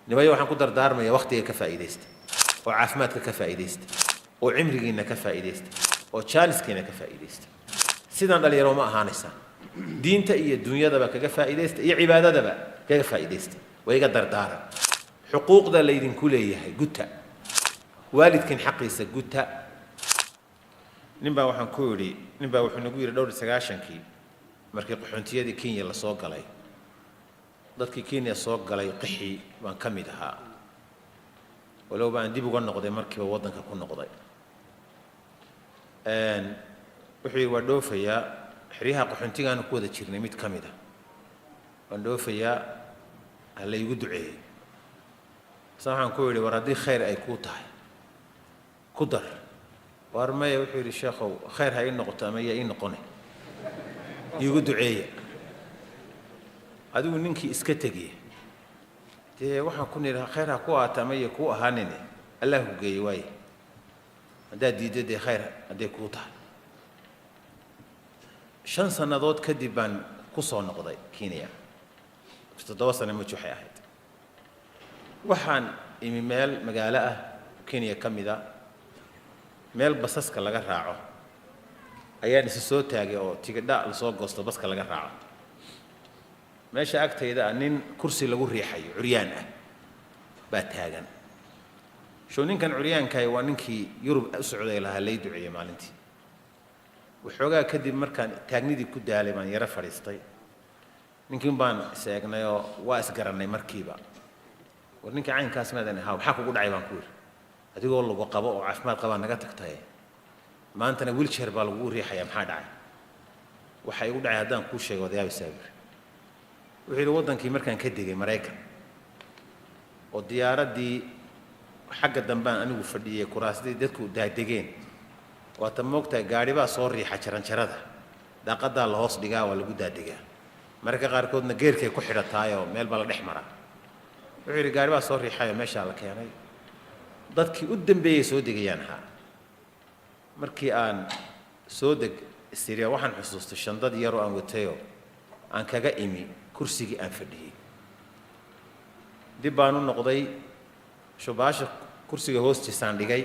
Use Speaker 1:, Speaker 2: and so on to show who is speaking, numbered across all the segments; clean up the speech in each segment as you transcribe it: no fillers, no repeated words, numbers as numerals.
Speaker 1: نبايو waxaan ku dardaarmaya waqtiga ka faa'iideysta oo caafimaadka ka faa'iideysta oo cimrigiina ka faa'iideysta oo chaliskiina ka faa'iideysta sidan dhalinyaro ma ahaanaysa diinta iyo dunyadaba kaga faa'iideysta iyo cibaadadaba kaga faa'iideysta wayga dardaaran xuquuqda leedinku leeyahay guta waalidkin xaqiisa guta nimba waxaan ku yiri nimba wuxuu nagu yiri dhowr 9kii markii qaxoontiyadii Kenya la soo galay dadkii Kenya soo galay qixi baan kamid ahaa walow baan dib uga noqday markii wadanka ku noqday wuxuu waa dhoofaya xiriyaha qaxoontigaan ku wada jirnay mid kamid ah waan dhoofaya alla igu duceeyay saxan ku yiri war hadii khayr ay ku tahay ku dar war ma wuxuu yiri sheekhow khayr hay noqoto ama yaa noqonay igu duceeyay adigu ninkii iska tagay tee waxaan ku niraha khayr ha ku aatamay ku ahaanine allah u geeyay way hadaa diiday khayr haday ku tahay 5 sanadood kadib baan ku soo noqday Kenya 7 sano ma waxay ahayd waxaan imi meel magaalo ah Kenya kamida meel basaska laga raaco ayaan is soo taagay oo tigidha la soo goosto baska laga raaco meesha agtayda nin kursi lagu riixayo curyaan ah baa taagan soo ninkan curyaanka waa ninkii Yurub u socday lahaa lay duceeyay maalintii waxoogaa kadib markaan taagnidii ku daalay baan yara fariistay ninkin baan seegnayo waa isgaranay markiiba war ninka caynkaas maadan ahaa waxa kugu dhacay baan ku yiri adigoo lagu qabo oo caafimaad qaba naga tagtay maantana wheelchair baa lagu riixaya maxaa dhacay waxa igu dhacay hadaan ku sheego wadayaab saabir wixii wadankii markaan ka digay Mareykan oo diyaaradii xagga dambaan anigu fadhiyay kuraastii dadku daadegeen waa tan moogta gaari baa soo riixa jaranjarada daaqada la hoos dhigaa waa lagu daadigaa marka qaar koodna geerkay ku xidhataayo meel baa la dhex maraa wixii gaari baa soo riixay meesha la keenay dadkii u dambeeyay soo degayaan ha markii aan soo deg Syria waxaan xusuustay shandad yar oo aan watayo aan kaga imi kursigii aan fadhiyay dib baan u noqday shubaasha kursiga hoostiisaan dhigay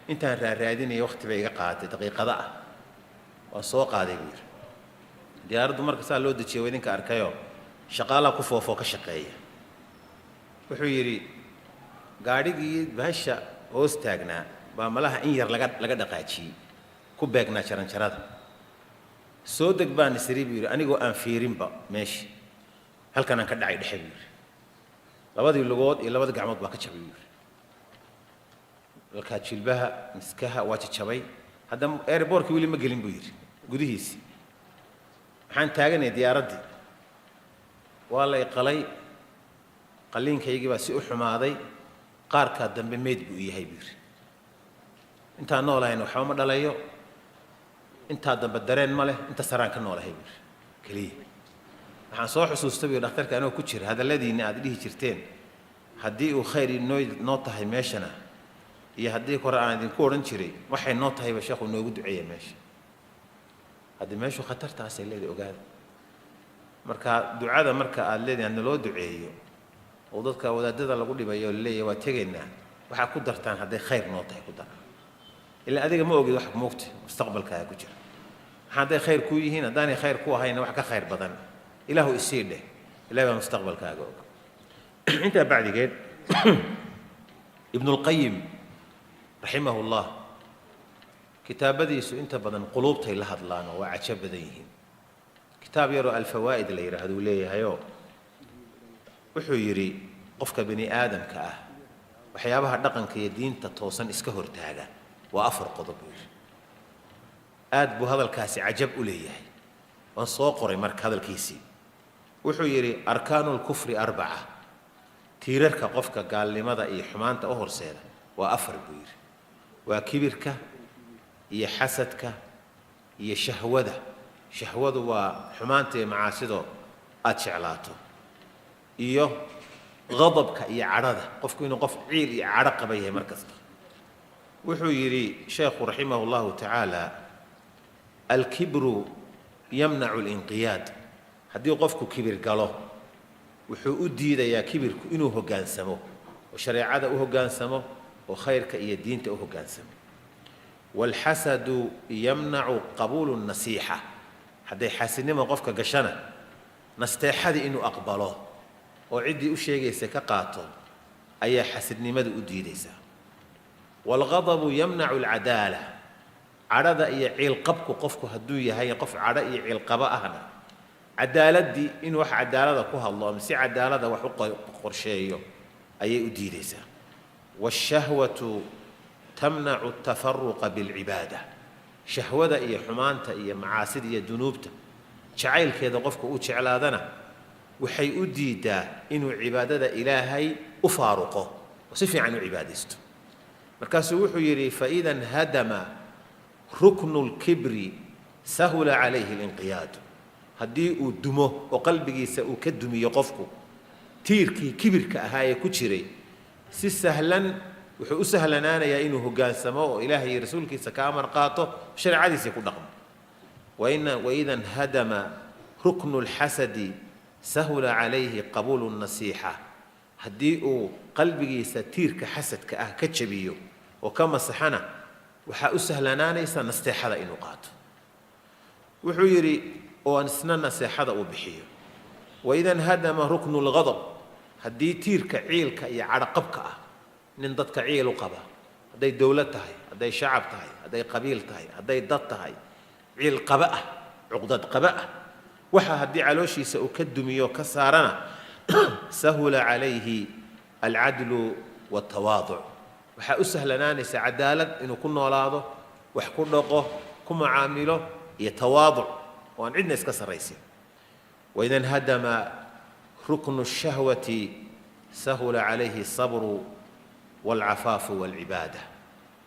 Speaker 1: intaan raadinay waqti bay iga qaadatay daqiiqada ah waan soo qaaday wiir diyaaraddu marka saa loo dejiyay idinka arkayo shaqaala ku foofo ka shaqeeya wuxuu yiri gaadhigii baasha hoos taagnaa baa malaha in yar laga dhaqaajiyay ku beegnaa jaranjarada soo deg baan isriib yiri anigoo aan fiirinba meeshi halkan aan ka dhacay dhaxay labadii lugood iyo labadii gacmood baa ka jabay halka jilbaha miskaha waa jabay hadda airportkii wili ma gelin buu yiri gudihiisa waxaan taaganay diyaaradii waa la qalay qaliinkaygii baa si u xumaaday qaarka dambe meed buu yahay buu yiri inta noolayn waxa ma dhalayo inta dambe dareen ma leh inta saraan ka noolahay buu kaliya waxaan soo xusuustay dhakhtarka anoo ku jira hadaladiina aad dhihi jirteen hadii uu khayr noo tahay meeshana iyo hadii quraan idin ku oran jiray waxay noo tahay sheekhu noogu duceeyay meesha hadii meeshu khatartaas ay leedahay ogaada marka ducada marka aad leedahay loo duceeyo oo dadka wadaadada lagu dhibayo leeyahay waa tageynaa waxa ku dartaan hadii khayr noo tahay ku dar ila adiga ma ogid wax moogta mustaqbalkaaga ku jira hadii khayr ku yihiin hadaan khayr ku ahayn wax ka khayr badan ilaahu isiidhe ilaahay mustaqbalkaaga og inta bacdigeed ibn al-qayyim rahimahullah kitaabadiisu inta badan quluubtay la hadlaan oo acab badan yihiin kitaab yaro al-fawaid la yiraahdo leeyahay wuxuu yiri qofka bani aadamka ah waxyaabaha dhaqanka iyo diinta toosan iska hortaaga waa 4 qodob aad buu hadalkaasi acab u leeyahay waan soo qoray marka hadalkiisii wuxuu yiri arkaanul kufri 4 tiirarka qofka gaalnimada iyo xumaanta u horseeda waa 4 buu yiri waa kibirka iyo xasadka iyo shahwadu waa xumaanta iyo macaasido aad jeclaato iyo غضبka iyo cadhada qofku inuu qof ciil iyo cadho qaba yahay markasta wuxuu yiri sheekhu rahimahullahu ta'ala al-kibru yamna'u al-inqiyad hadii qofku kibir galo wuxuu u diidayaa kibirku inuu hoggaansamo oo shareecada u hoggaansamo oo khayrka iyo diinta u hoggaansamo walxasadu yamnacu qabuulu nasiixa hadday xaasidnimo qofka gashana nasteexadii inuu aqbalo oo ciddii u sheegaysa ka qaato ayaa xasidnimada u diidaysaa walghadabu yamnacu alcadaala cadhada iyo ciilqabku qofku hadduu yahay qof cadho iyo ciilqabo ahna cadaaladii in wax cadaalada ku hadlo ama si cadaalada wax u qorsheeyo ayay u diidaysaa washahwatu tamnacu atafaruqa bilcibaada shahwada iyo xumaanta iyo macaasida iyo dunuubta jacaylkeeda qofka uu jeclaadana waxay u diidaa inuu cibaadada ilaahay u faaruqo oo si fiican u cibaadaysto markaasuu wuxuu yidhi faida nhadama ruknu lkibri sahula calayhi linqiyaadu haddii uu dumo oo qalbigiisa uu ka dumiyo qofku tiirkii kibirka ahaa ee ku jiray si sahlan wuxuu u sahlanaanayaa inuu hoggaansamo oo ilaahay iyo rasuulkiisa ka amar qaato shareecadiisii ku dhaqmo waida nhadama ruknu lxasadi sahula calayhi qabuulu nasiixa haddii uu qalbigiisa tiirka xasadka ah ka jabiyo oo ka masaxana waxaa u sahlanaanaysa nasteexada inuu qaato wuxuu yidhi oo isna naseexada uu bixiyo waida nhadama ruknu lghadab haddii tiirka ciilka iyo cadhoqabka ah nin dadka ciil u qaba hadday dowlad tahay hadday shacab tahay hadday qabiil tahay hadday dad tahay ciil qaba ah cuqdad qaba ah waxa haddii calooshiisa uu ka dumiyo ka saarana sahula calayhi alcadlu waltawaaduc waxaa u sahlanaanaysa cadaalad inuu ku noolaado wax ku dhaqo ku macaamilo iyo tawaaduc oo aan cidna iska sarraysin waida nhadama ruknu الshahwati sahula calayhi الصabru wاlcafaafu wاlcibaada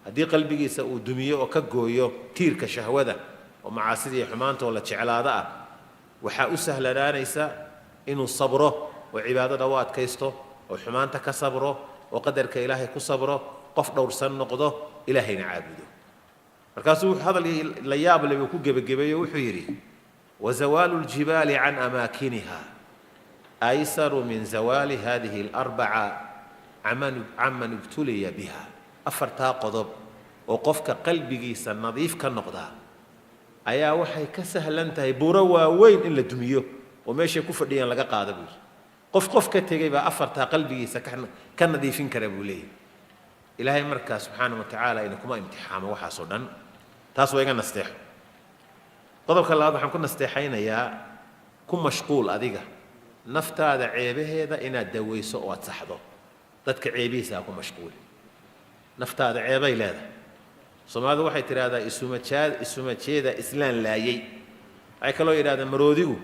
Speaker 1: haddii qalbigiisa uu dumiyo oo ka gooyo tiirka shahwada oo macaasida iyo xumaanta oo la jeclaado ah waxaa u sahlanaanaysa inuu sabro oo cibaadada u adkaysto oo xumaanta ka sabro oo qadarka ilaahay ku sabro qof dhowrsan noqdo ilaahayna caabudo markaasuu hadal la yaab leh uu ku gebagabeeyo wuxuu yidhi wazawaalu ljibaali can amaakiniha aysaru min zawaali hadihi alarbaca caman ibtuliya biha afartaa qodob oo qofka qalbigiisa nadiif ka noqdaa ayaa waxay ka sahlan tahay buuro waaweyn in la dumiyo oo meeshay ku fadhiyaan laga qaado buu yidhi qof ka tegey baa afartaa qalbigiisa ka nadiifin kara buu leeyahy ilaahay markaa subxaanahu watacaala ina kuma imtixaamo waxaasoo dhan taas waa iga nasteexo qodobka labaad waxaan ku nasteexaynayaa ku mashquul adiga naftaada ceebaheeda inaad dawayso oo aad saxdo dadka ceebihiisa ha ku mashquuli naftaada ceebay leedahay soomaalidu waxay tidhaahdaa isumajeeda islaan laayey waxay kaloo yidhahdaan maroodigu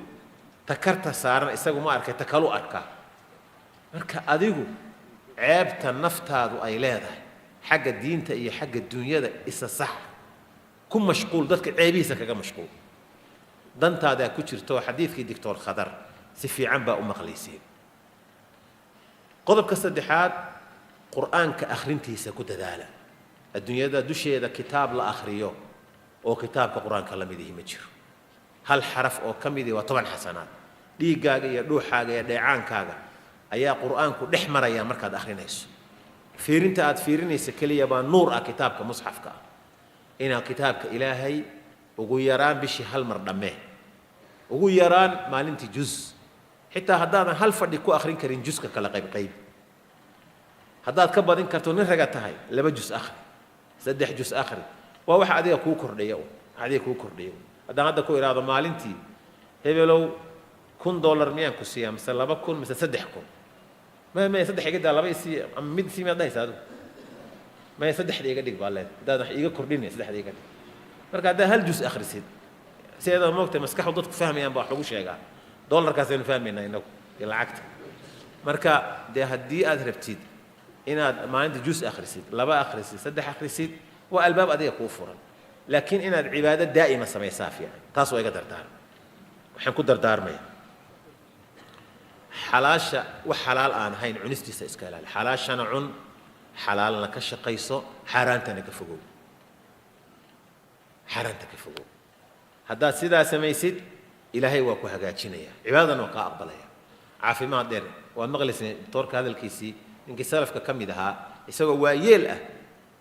Speaker 1: takarta saaran isagu ma arkay takalu arkaa marka adigu ceebta naftaadu ay leedahay xagga diinta iyo xagga dunyada isa sax ku mashquul dadka ceebihiisa kaga mashquul dantaadaa ku jirto xadiidkii doctor khadar si fiican baa u maqlayseen qodobka saddexaad qur'aanka akhrintiisa ku dadaala adduunyada dusheeda kitaab la akhriyo oo kitaabka qur-aanka la midihi ma jiro hal xaraf oo ka midii waa 10 xasanaad dhiiggaaga iyo dhuuxaaga iyo dheecaankaaga ayaa qur'aanku dhex maraya markaad akhrinayso fiirinta aad fiirinaysa keliya baa nuur ah kitaabka musxafka ah inaad kitaabka ilaahay ugu yaraan bishii hal mar dhammee ugu yaraan maalintii juz xitaa haddaadan hal fadhi ku akhrin karin juska kala qayb haddaad ka badin karto nin raga tahay 2 juz akhri 3 juz akhri waa waxa adiga kuu kordhiya haddaan hadda ku iraado maalintii hebelow $1,000 miyaan ku siiyaa mise 2,000 mise 3,000 ما يصدق يقدر لا بيسي مد سي ما دايس هذا ما يصدق حد يقدر بالله ده يقدر كردين يصدق حد يقدر مركا ده هل جزء آخر سيد هذا موقت مسكح وضدك فهم يعني بحلوش يا جماعة دولار كاسين فاهمين إنه العكت مركا ده هدي أذربتيد إن ما عندي جزء آخر لا بقى آخر صدق آخر والباب أدي كوفرا لكن إن العبادة دائما سمي صافية تاسو يقدر دار وحن قدر دار ما حلاشة وحلال آن هين عنستي سإسكالال حلاشة عن حلال نكش قيسو حرانتنا كفجو حرانتك كفجو هذا سيدا سميسيد إلهي وكو هجاتشينيا عبادة وقا أقبلها caafimaad dheer waad maqlaysay doctorka hadalkiisii ninkii salafka ka mid ahaa isagoo waayeel ah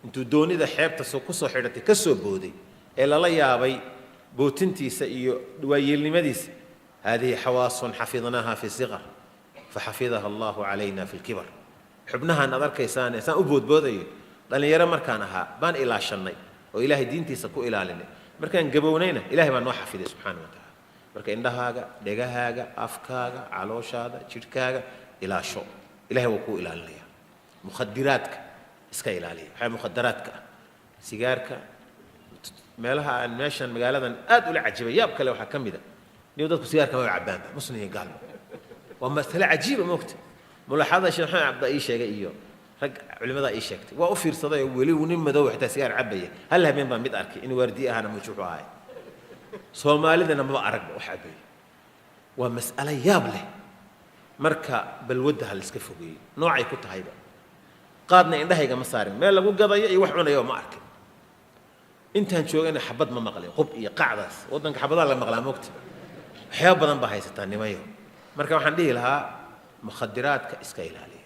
Speaker 1: intuu doonida xeebta ku soo xidhatay ka soo booday ee lala yaabay bootintiisa iyo waayeelnimadiisa هذه حواس حفظناها في الصغر فحفظها الله علينا في الكبر حبناها نظر كيسان إنسان أبود بودي لأن يرى مركانها بان إلى شني وإلهي دينتي سكو إلى لنا مركان جبونينا إلهي ما نوحفظ سبحانه وتعالى مركان عندها دجاها أفكار علوش هذا شركة إلى شو إلهي وكو إلى لنا مخدراتك إسكا إلى لنا هاي مخدراتك سيجارك مالها عن ماشان مقالة أدول عجيبة يابك لو حكم ذا نيودك سيجارك ما يعبان مسلمين قال ومثل عجيبة موقت ملاحظة شيء حنا عبد أي شيء إياه رج علماء أي شيء وأوفر صداي ولي ونم ذو حتى سيجار عبية هلا من بام بدأرك إن وردي أنا مشوفه هاي صومالي ذا ما أعرف وحبي ومسألة يابله مركا بالود هالسكفوي نوعي كنت هايبة قادنا عندها هيك مصاري ما لقوا قضية يوحنا يوم ما أركب أنت هنشوف أنا حبض ما مقلي خب قاعدس وضنك حبض على مقلام وقت حياة بدن بهاي ستاني ما يوم مركب حندي لها مخدرات كإسكايل عليه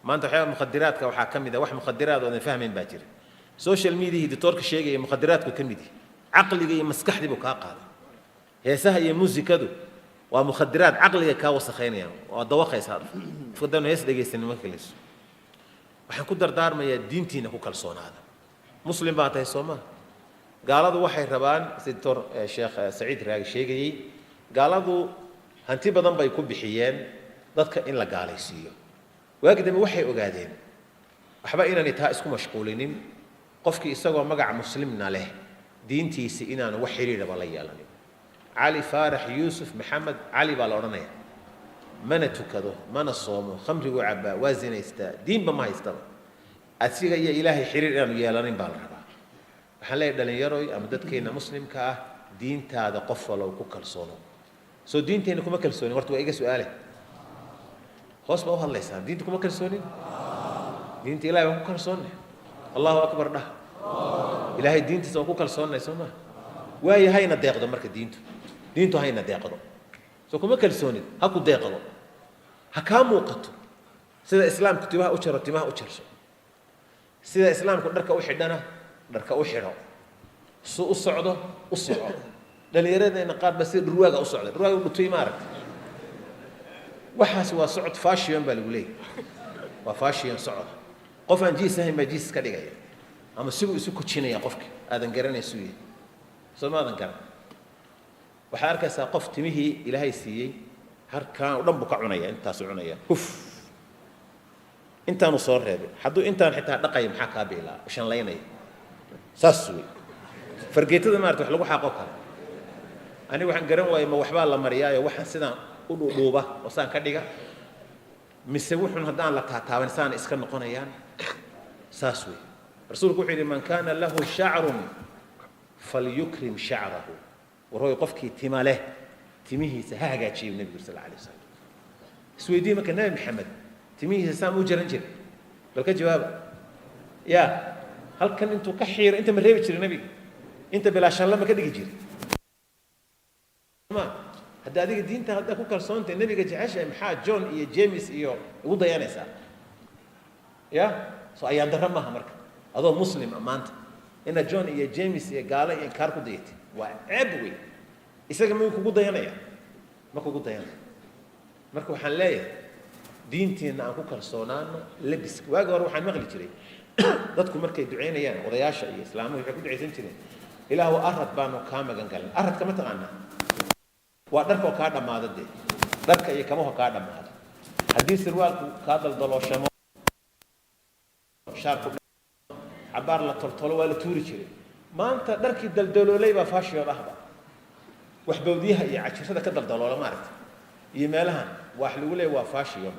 Speaker 1: ما أنت حياة مخدرات كوحاكم إذا واحد مخدرات وأنا فاهمين باكر سوشيال ميديا دي تورك شيء مخدرات ككميدي عقلي جاي مسكح دي بكاق هذا هي سهل موسيقى دو ومخدرات عقلي كاوسخين يعني والدواقع يصير فقدنا يس دقيقة سنة كليس وحنكون دار ما يدينتي نكو كالصون هذا مسلم بعته يسوما قال هذا واحد ربان سيدتور الشيخ سعيد راجي شيء قال هذا هنتي بدن بيكون بحيان ضدك إن لا قال يسيو وأقدم وحي أقادين أحبائنا نتائسكم مشغولين قفك يسوى مقع مسلمنا له دينتي سئنا وحيري ربالي يالني علي فارح يوسف محمد علي بالورنيا من تكذو من الصوم خمر وعبا وازن يستا دين بما يستا أتسيغ يا إلهي حرير أنو يالني بالربا وحلا يدلن يروي أمدد كينا مسلم كاه دين تاذا قفل وكوكال صونو سو دين تينكم أكل صوني ورتوا إيجا سؤالي خلاص ما هو الله يسان دين تكم أكل صوني دين تإلهي وكوكال صوني الله أكبر ده إلهي دين تسوى كوكال صوني يسوما وهي هاي نداقضو مركز دينتو هاي نداقضو سو كم أكل صوني هاكو داقضو هكامو قطو سيدا إسلام كتبها أشرو تبها أشرشو سيدا إسلام كن دركا أوحدنا دركا أوحرو سو أصعدو أصعدو لأن يريد أن قال بس الرواقة أصعد الرواقة بطوي مارك وحاس وصعد فاشيون بالولي وفاشيون صعد قفا جي سهم جيس كديغا أما سو كوتشينا يا قفك هذا نقرن يسوي سو ما نقرن وحركة ساقف تمهي إلى هاي سي هركان ودنبك عنيا أنت سعنيا كف أنت نصور هذا حدو أنت حتى دقاي محاكا بيلا وشان ليني ساسوي فرقيت هذا ما رتح لو حقوق أنا وحن قرن ويا ما وحبال الله مريا وحن سنا قولوا دوبة وسان كديجا مسويحون هدان لك تاوين سان إسكن قنيان ساسوي رسولك وحيد من كان له شعر فليكرم شعره وهو يقفك تماله تميه سهاجة شيء النبي صلى الله عليه وسلم سويدي ما كان نبي محمد تميه سامو جرنجر بل كجواب يا هل كان أنتوا كحير أنت من ريبة النبي أنت بلا شان لما كده يجير ما هذا هذيك الدين هذا كوكا كرسونت النبي قال جعش محاد جون إيه جيمس إيه وضع يانسا يا سو أيام درمها مرك هذا مسلم أمانت إن جون إيه جيمس إيه قال إيه كاركو ديت وعبوي إسا كم يكون وضع يانا ما كو وضع يانا مركو حنلايا دينتي إن أكو كرسونان لبس واجا روح عن مغلي تري ضدكم مركي دعينا يانا وضياشة إيه إسلامه يحكوا دعيتين تري إلا هو أرد بانو كاما قال أرد كما تغنى ودرك وكذا ما هذا ده درك إيه كم هو كذا ما هذا حديث الوال كذا الدلوشمو شارك عبارة لا ترتلو ولا توري شيء ما أنت درك الدلدلو لي بفاشي ورهبة وحبوديها يعيش هذا كذا الدلولا ما رت يمالها وحلو لي وفاشي يوم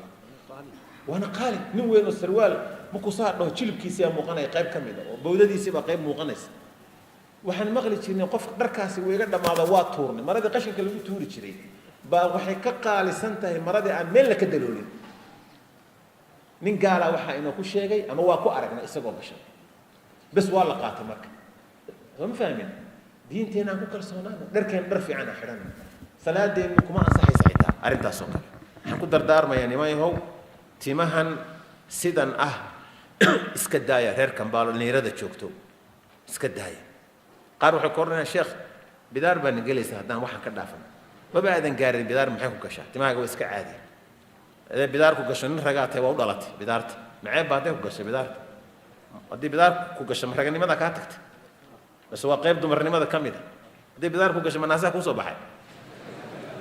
Speaker 1: وأنا قال نوين السروال مقصار له تشيل كيسيا مقنع قيب كمينة وبودي سيبقى قيب مقنس waxaan maqli jirnay qof dharkaasi weega dhamaada waa tuurnay maradii qashinka lagu tuuri jiray baa waxay ka qaalisan tahay maradii aan meel la ka daloolin nin gaala waxa inoo ku sheegay ama waa ku aragnay isagoo gashay bas waa la qaatay marka ma fahmin diinteena ku kalsoonaana dharkeen dhar fiican ah xiran salaadeen kuma ansaxay saxiita arintaas oo kale حنكون دردار ما يعني ما يهو تيمهن سيدن اسكدايا هير كمبالو نيرada joogto iska daaya qaar wuxuu kornaa sheekh bidaar baan galaysaa hadaan waxaan ka dhaafan ma baadan gaarin bidaar maxay ku gashaa timaaga waa iska caadi ee bidaar ku gasho nin ragaatay waa u dhalatay bidaarta maxay baaday ku gashay bidaarta hadii bidaar ku gasho raganimada ka tagtay bas waa qayb dumarnimada kamid ah hadii bidaar ku gasho manaasaa ku soo baxay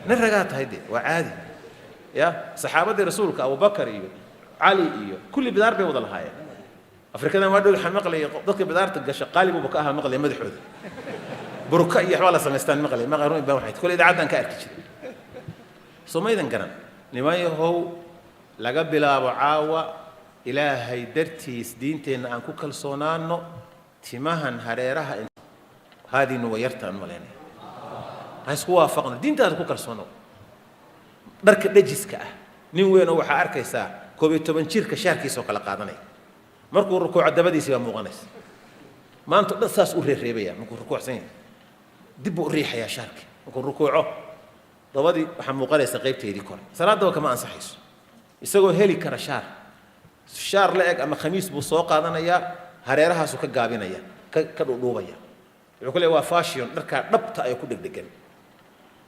Speaker 1: nin ragaatay waa caadi ya saxaabadii rasuulka Abu Bakar iyo Ali iyo kulli bidaar bay wada lahaayeen afrikada ma dhow xamaqlay dadka bidaarta gasha qaalibu baka aha maqlay madaxooda burka iyo xawala sameystaan maqlay ma qaroon baa waxay kulli idaacadan ka arki jiray Soomaalidan garan nimayahow laga bilaabo caawa ilaahay dartiis diinteena aan ku kalsoonaano timahan hareeraha haadinu wayartaan maleena haysku waafaqna diintaada ku kalsoono dharka dhajiska ah nin weyn oo waxa arkaysaa 12 jirka shaarkiisa oo kala qaadanay markuu rukuuc dabadiisa waa muuqanaysa maanta dad saas u reereebaya markuu rukuucsan yahay dib u riixaya shaarki markuu rukuuco dabadii waxa muuqanaysa qaybteedii kor salaada kama ansaxayso isagoo heli kara shaar la eg ama khamiis buu soo qaadanaya hareerahaas ka gaabinaya ka dhuubaya wuxuu kale waa fashion dharka dhabta ay ku dhigdhigan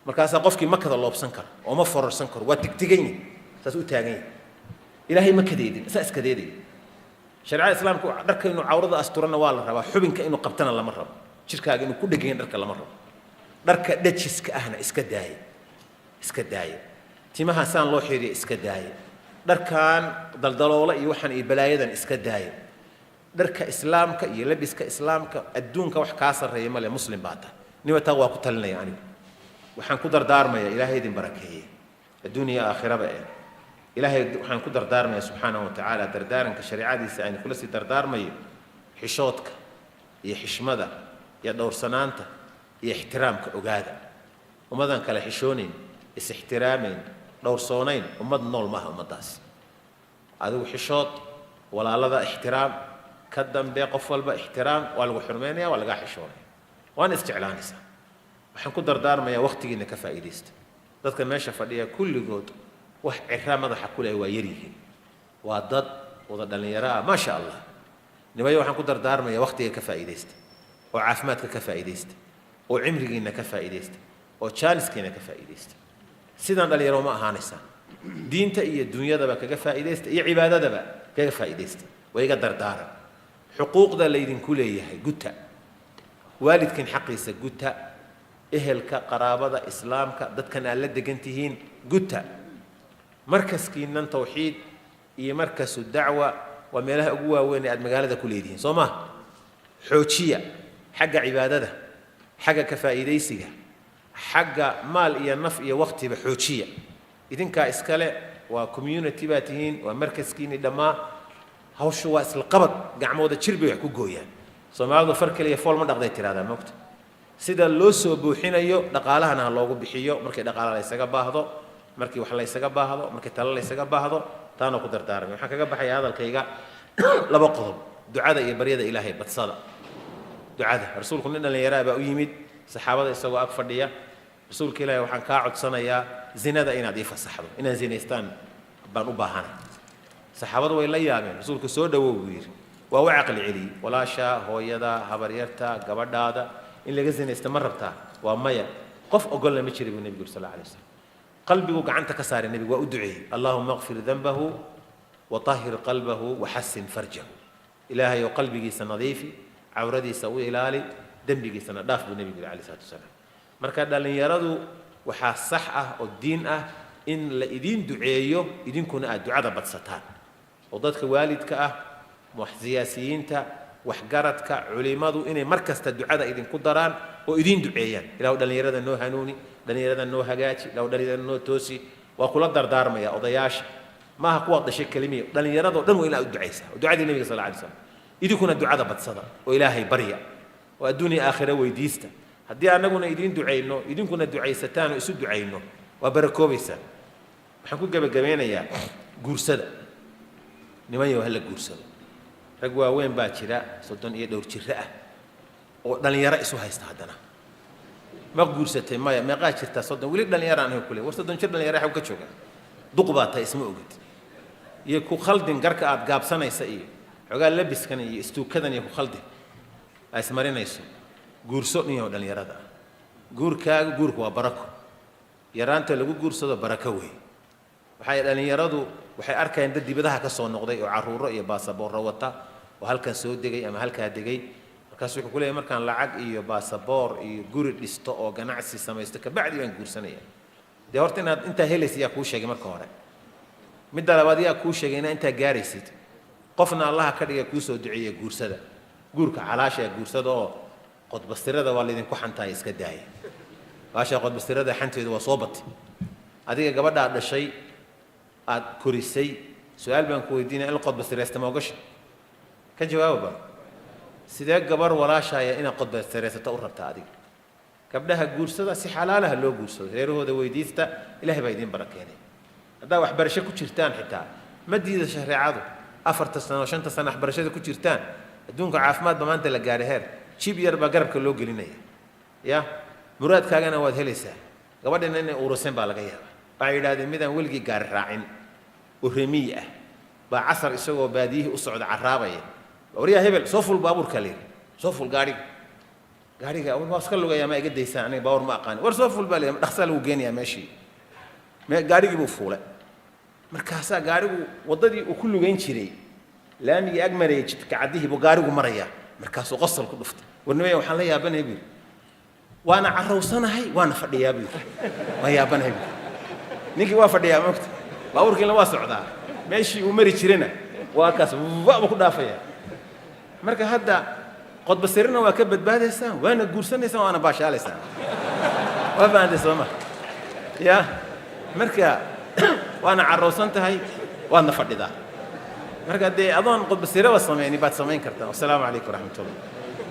Speaker 1: markaas qofkii makada loobsan karo oo ma fororsan karo waa tigtigan saas u taagan yahay ilaahay ma kadeedin saas kadeedin sharciga islaamku dharka inuu cawrada asturana waa la rabaa xubinka inuu qabtana lama rabo jirkaaga inuu ku dhageyn dharka lama rabo dharka dhajiska ahna iska daaya timaha saan loo xiriyo iska daaya dharkan daldaloola iyo waxan iyo balaayadan iska daaya dharka islaamka iyo labiska islaamka adduunka wax ka sareeyo male muslim baata nimata waa ku talinaya anigu waxaan ku dardaarmaya ilaahay idin barakeeyay adduuniya aakhiraba ilaahay waxaan ku dardaarmaya subhanahu wa ta'ala dardaaranka shariicadiisa aan kula sii dardaarmayo xishoodka iyo xishmada iyo dhowrsanaanta iyo ixtiraamka ogaada umadan kala xishoonin is ixtiraamin dhowrsoonayn umad nool maaha umadaas adigu xishood walaalada ixtiraam ka dambe qof walba ixtiraam waa lagu xurmeynaya waa laga xishoonaya waan isjeclaanaysaa waxaan ku dardaarmaya waqtigiina ka faa'iideysta dadka meesha fadhiya kulligood wax cirra madaxa ku leeyahay waa yarihiin waa dad wada dhalinyaro ah ma sha Allah nimayo waxaan ku dardaarmaya waqtiga ka faa'iideysta oo caafimaadka ka faa'iideysta oo cimrigiina ka faa'iideysta oo jaaniskiina ka faa'iideysta sidan dhalinyaro ma ahaanaysa diinta iyo dunyadaba kaga faa'iideysta iyo cibaadadaba kaga faa'iideysta wayga dardaaran xuquuqda laydinku leeyahay guta waalidkin xaqiisa guta ehelka qaraabada islaamka dadkan aan la degantihiin guta markaskiinan tawxiid iyo markasu dacwa waa meelaha ugu waaweyn ee aad magaalada ku leedihiin Soomaa xoojiya xagga cibaadada xagga ka faa'iideysiga xagga maal iyo naf iyo waqtiba xoojiya idinka iskale waa community baatihiin waa markaskiini dhamaa hawshu waa isla qabad gacmooda jirbay wax ku gooyaan Soomaalidu farkaliya fool ma dhaqday tiraada moogta sida loo soo buuxinayo dhaqaalahana loogu bixiyo markay dhaqaalaha la isaga baahdo markii wax la isaga baahdo markii talo la isaga baahdo taana ku dardaarmay waxaan kaga baxay hadalkayga laba qodob ducada iyo baryada ilaahay badsada ducada rasuulku nin dhalinyaro baa u yimid saxaabada isagoo ag fadhiya rasuulka ilaahay waxaan ka codsanayaa zinada inaad ii fasaxdo inaan zinaystaan baan u baahanahay saxaabadu way la yaabeen rasuulku soo dhawow buu yiri waa u aqli celi walaasha hooyada habaryarta gabadhaada in laga zinaysto ma rabtaa waa maya qof ogolna ma jiray nabiga sallallahu alayhi wasallam qalbigu gacanta ka saaray nabiga waa u duceeyay allahumma ighfir dhanbahu wa tahhir qalbahu wa hassin farjahu ilaahay oo qalbigiisa nadiifi awradiisa u ilaali dambigiisana dhaaf buu nabiga sallallahu alayhi wasallam marka dhalinyaradu waxa sax ah oo diin ah in la idin duceeyo idinkuna aad ducada badsataan oo dadka waalidka ah muxsiyaasiinta waxgaradka culimadu inay markasta ducada idinku daraan oo idin duceeyaan ilaahu dhalinyarada noo hanuuni dhalinyarada noo hagaaji ilaahu dhalinyarada noo toosi waa kula dardaarmaya odayaasha maaha kuwa dhashay kalimiyo dhalinyarada dhan waa inaad u duceysaa ducadii nabiga sallallahu alayhi wasallam idinkuna ducada badsada oo ilaahay barya oo adduuniya aakhira weydiista haddii anaguna idin duceyno idinkuna duceysataan oo isu duceyno waa barakoobaysaa waxaan ku gabagabeynayaa guursada nimayo hal guursado rag waaweyn baa jira 30 iyo dhowr jir ah oo dhalinyaro isu haysta hadana ma guursatay maya meeqa jirta 30 wali dhalinyaro aan kule war 30 jir dhalinyaro waxa ka jooga duqbaata isma ogid iyo ku khaldin garka aad gaabsanaysa iyo xogaa labiskan iyo istuukadan iyo ku khaldin ay ismarinayso guurso niyo dhalinyarada guurkaaga guurku waa barako yaraanta lagu guursado barako weey waxay dhalinyaradu waxay arkayaan dad dibadaha ka soo noqday oo caruuro iyo baasaboorro wata oo halkan soo degay ama halkaa degay markaas wuxuu ku leeyahay markaan lacag iyo baasaboor iyo guri dhisto oo ganacsi samaysto ka bacdi baan guursanaya dee horta inaad intaa helaysid yaa kuu sheegay marka hore midda labaad yaa kuu sheegay inaa intaa gaaraysid qofna allaha ka dhiga kuu soo duceeya guursada guurka calaasha ee guursada oo qodbastirada waa laydinku xantaaya iska daaya baasha qodbastirada xanteedu waa soo batay adiga gabadhaa dhashay aad korisay su'aal baan ku weydiinaya in qodbastiraysta ma ogasha ka jawaababa sidee gabar walaashaya inaad qodbastiraysato u rabtaa adiga gabdhaha guursada si xalaalaha loo guursado reerahooda weydiista ilaahay baa idiin barakeenay haddaa waxbarasho ku jirtaan xitaa ma diida shareecadu 4 sano 5 sano waxbarashada ku jirtaan adduunka caafimaad ba maanta la gaaray heer jib yar baa garabka loo gelinaya ya muraadkaagana waad helaysaa gabadhina inay uuraseen baa laga yaabaa waxay yidhaahdeen midaan weligii gaari raacin oo remiy ah baa casar isagoo baadiyihii u socda carraabaya waryaa hebel soo ful baabuurka leer soo ful gaariga waa iska lugayaa ma iga daysaan aniga baawur ma aqaan war soo ful baa leeyahay dhaqsaa lagu geenayaa meeshii gaarigii buu fuulay markaasaa gaarigu waddadii uu ku lugayn jiray laamigii ag marayay jidka caddihii buu gaarigu marayaa markaasuu qosol ku dhuftay warnimaya waxaan la yaabanahay buu waana carrawsanahay waana fadhiyaa buu waan yaabanahay buu ninkii waa fadhiyaa maogta baabuurkiina waa socdaa meeshii uu mari jirana waa kaas waba ku dhaafayaa marka hadda qodbasirina waa ka badbaadaysaan waana guursanaysaan waana baashaalaysaan waa fahantae soo ma ya marka waana carrawsan tahay waadna fadhidaa marka dee adoon qodbasiraba samayni baad samayn kartaa wasalaamu calaykum waraxmat ullah